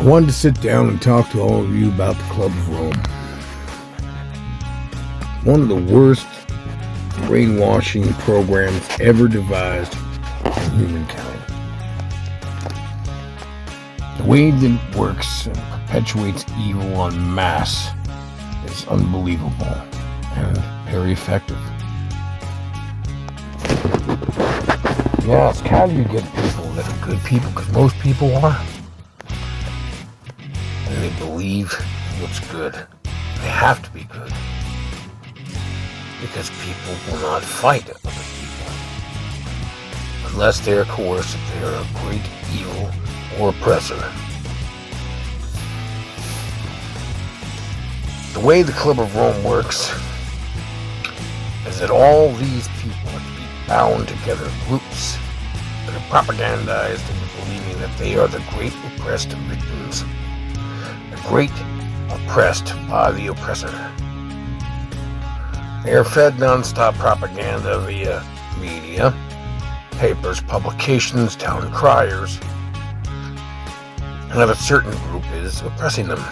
I wanted to sit down and talk to all of you about the Club of Rome. One of the worst brainwashing programs ever devised in humankind. The way that it works and perpetuates evil en masse is unbelievable and very effective. Yes, how do you get people that are good people? Because most people are. And they believe what's good. They have to be good. Because people will not fight other people. Unless they are coerced, they are a great evil or oppressor. The way the Club of Rome works is that all these people are to be bound together in groups that are propagandized into believing that they are the great oppressed victims, the great oppressed by the oppressor. They are fed non-stop propaganda via media, papers, publications, town criers, and that a certain group is oppressing them.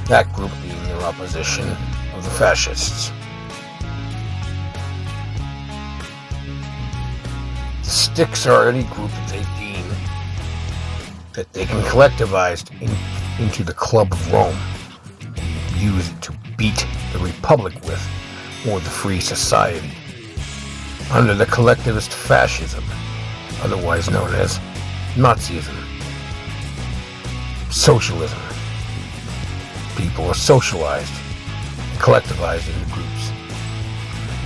That group being their opposition of the fascists. The sticks are any group that they deem that they can collectivize into the Club of Rome and use it to beat the Republic with, or the free society, under the collectivist fascism, otherwise known as Nazism. Socialism. People are socialized and collectivized into groups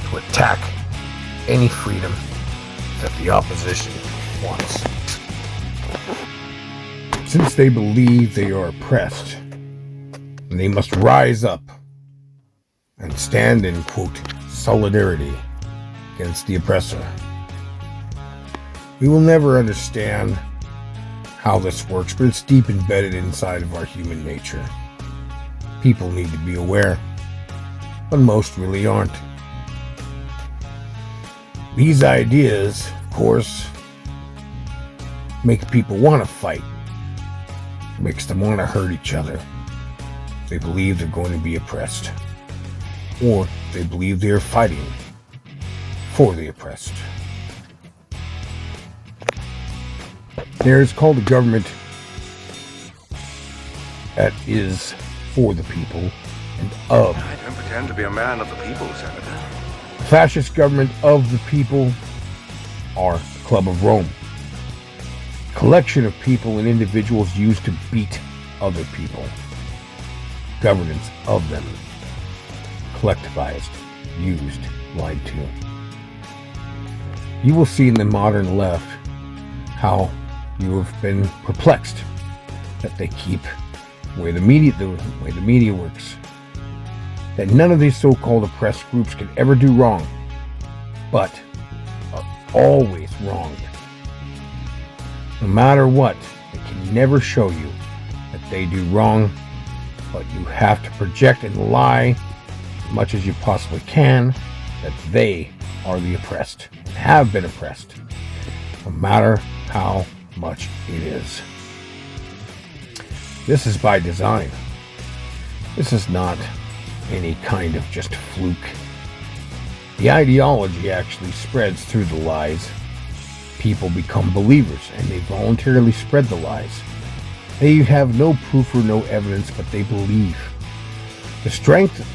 to attack any freedom that the opposition wants. Since they believe they are oppressed, they must rise up and stand in, quote, solidarity against the oppressor. We will never understand how this works, but it's deep embedded inside of our human nature. People need to be aware, but most really aren't. These ideas, of course, make people want to fight. Makes them want to hurt each other. They believe they're going to be oppressed. Or they believe they are fighting for the oppressed. There is called a government that is for the people and of. I don't pretend to be a man of the people, Senator. The fascist government of the people are the Club of Rome. A collection of people and individuals used to beat other people. Governance of them. Collectivized, used, lied to. You will see in the modern left how you have been perplexed that they keep the way the media works, that none of these so-called oppressed groups can ever do wrong, but are always wronged. No matter what, they can never show you that they do wrong, but you have to project and lie as much as you possibly can that they are the oppressed and have been oppressed, no matter how much it is. This is by design. This is not any kind of just fluke. The ideology actually spreads through the lies. People become believers and they voluntarily spread the lies. They have no proof or no evidence, but they believe. The strength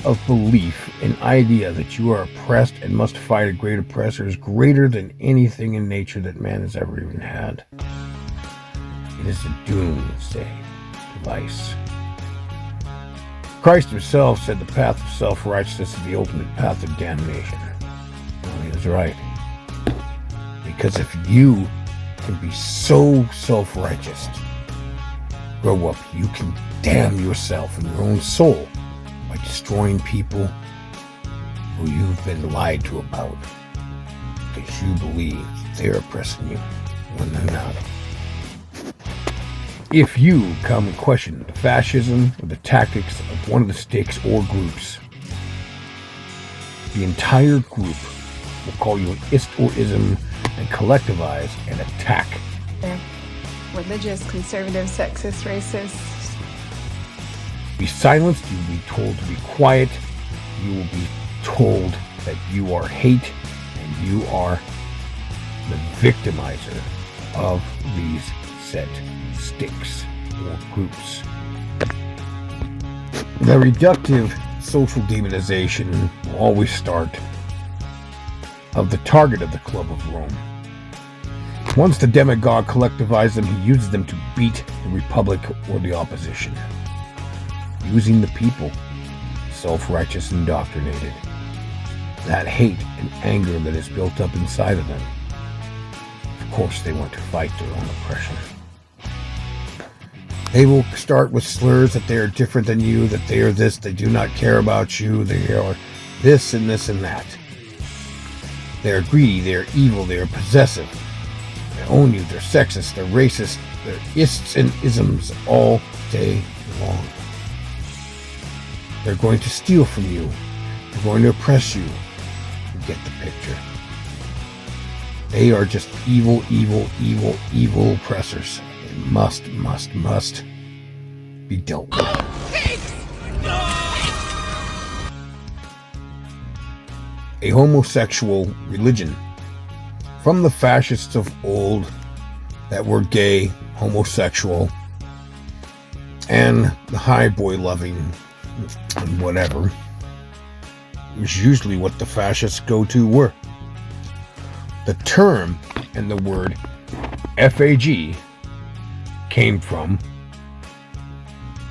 of belief, an idea that you are oppressed and must fight a great oppressor, is greater than anything in nature that man has ever even had. It is a doomsday device. Christ himself said the path of self-righteousness is the ultimate path of damnation. Well, he was right. Because if you can be so self-righteous, grow up, you can damn yourself and your own soul by destroying people who you've been lied to about because you believe they're oppressing you when they're not. If you come and question the fascism or the tactics of one of the sticks or groups, the entire group will call you an ist or ism and collectivize and attack religious, conservative, sexist, racist. Be silenced, you will be told to be quiet, you will be told that you are hate, and you are the victimizer of these set sticks or groups. The reductive social demonization will always start of the target of the Club of Rome. Once the demagogue collectivizes them, he uses them to beat the Republic or the opposition. Using the people, self-righteous, indoctrinated. That hate and anger that is built up inside of them. Of course, they want to fight their own oppression. They will start with slurs that they are different than you, that they are this, they do not care about you, they are this and this and that. They are greedy, they are evil, they are possessive. They own you, they're sexist, they're racist, they're ists and isms all day long. They're going to steal from you. They're going to oppress you. You get the picture. They are just evil, evil, evil, evil oppressors. They must be dealt with. A homosexual religion. From the fascists of old that were gay, homosexual, and the high boy loving and whatever, is usually what the fascists go to were. The term and the word FAG came from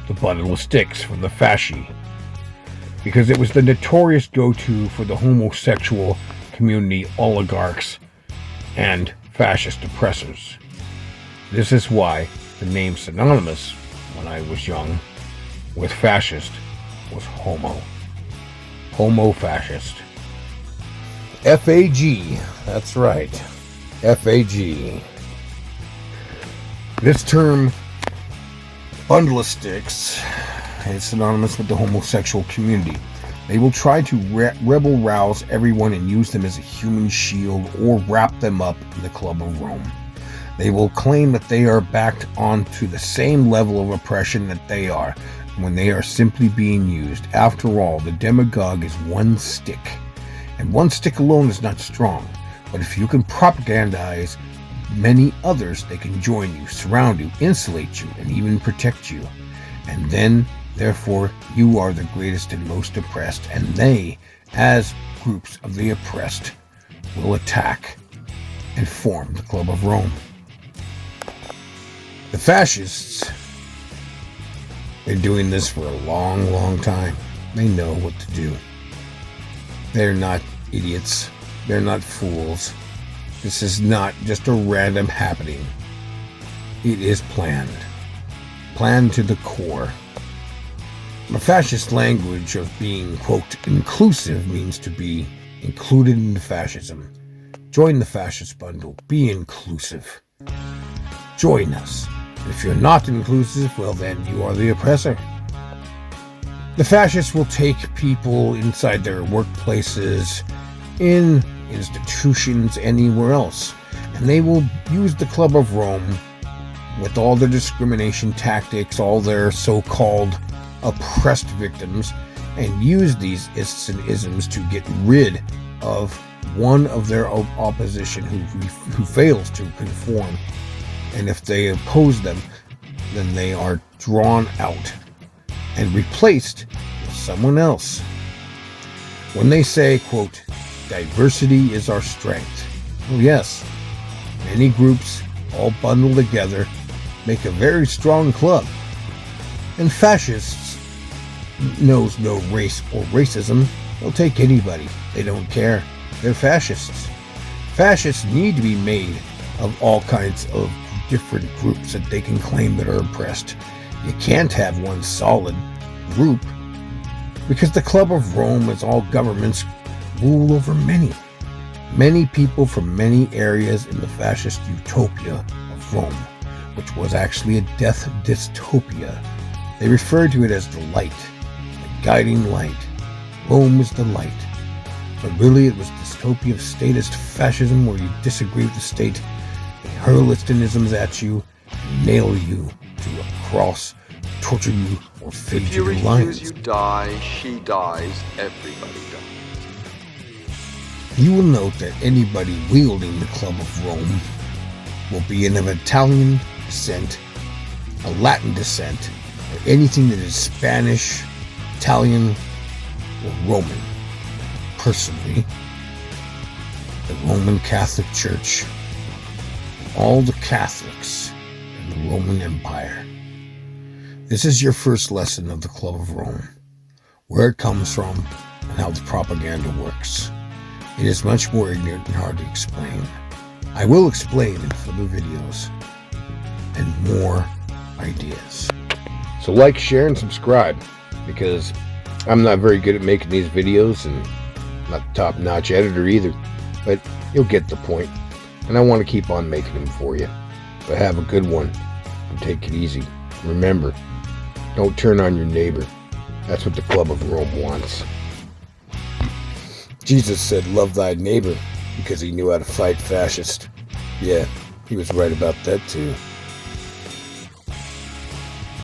the bundle of sticks, from the fasci, because it was the notorious go-to for the homosexual community oligarchs and fascist oppressors. This is why the name synonymous, when I was young, with fascist was homo-fascist. FAG, that's right, FAG. This term, bundle of sticks, is synonymous with the homosexual community. They will try to rebel rouse everyone and use them as a human shield or wrap them up in the Club of Rome. They will claim that they are backed onto the same level of oppression that they are, when they are simply being used. After all, the demagogue is one stick, and one stick alone is not strong. But if you can propagandize many others, they can join you, surround you, insulate you, and even protect you. And then, therefore, you are the greatest and most oppressed, and they, as groups of the oppressed, will attack and form the Club of Rome. The fascists, been doing this for a long, long time. They know what to do. They're not idiots. They're not fools. This is not just a random happening. It is planned. Planned to the core. The fascist language of being, quote, inclusive means to be included into fascism. Join the fascist bundle. Be inclusive. Join us. If you're not inclusive, well then you are the oppressor. The fascists will take people inside their workplaces, in institutions, anywhere else, and they will use the Club of Rome with all their discrimination tactics, all their so-called oppressed victims, and use these ists and isms to get rid of one of their opposition who fails to conform. And if they oppose them, then they are drawn out and replaced with someone else. When they say, quote, diversity is our strength. Oh yes, many groups all bundled together make a very strong club. And fascists knows no race or racism. They'll take anybody. They don't care. They're fascists. Fascists need to be made of all kinds of different groups that they can claim that are oppressed. You can't have one solid group, because the Club of Rome, as all governments, rule over many people from many areas in the fascist utopia of Rome, which was actually a death dystopia. They referred to it as the light, the guiding light. Rome is the light. But really it was dystopia of statist fascism, where you disagree with the state, they hurl its isms at you, nail you to a cross, torture you, or feed If you you to refuse, lions. you die, she dies, everybody dies. You will note that anybody wielding the Club of Rome will be of Italian descent, a Latin descent, or anything that is Spanish, Italian, or Roman. Personally, the Roman Catholic Church, all the Catholics in the Roman Empire. This is your first lesson of the Club of Rome, where it comes from and how the propaganda works. It is much more ignorant and hard to explain. I will explain in further videos and more ideas. So like, share, and subscribe, because I'm not very good at making these videos and not the top-notch editor either, but you'll get the point, and I want to keep on making them for you. So have a good one and take it easy. Remember, don't turn on your neighbor. That's what the Club of Rome wants. Jesus said, love thy neighbor, because he knew how to fight fascists. Yeah, he was right about that too.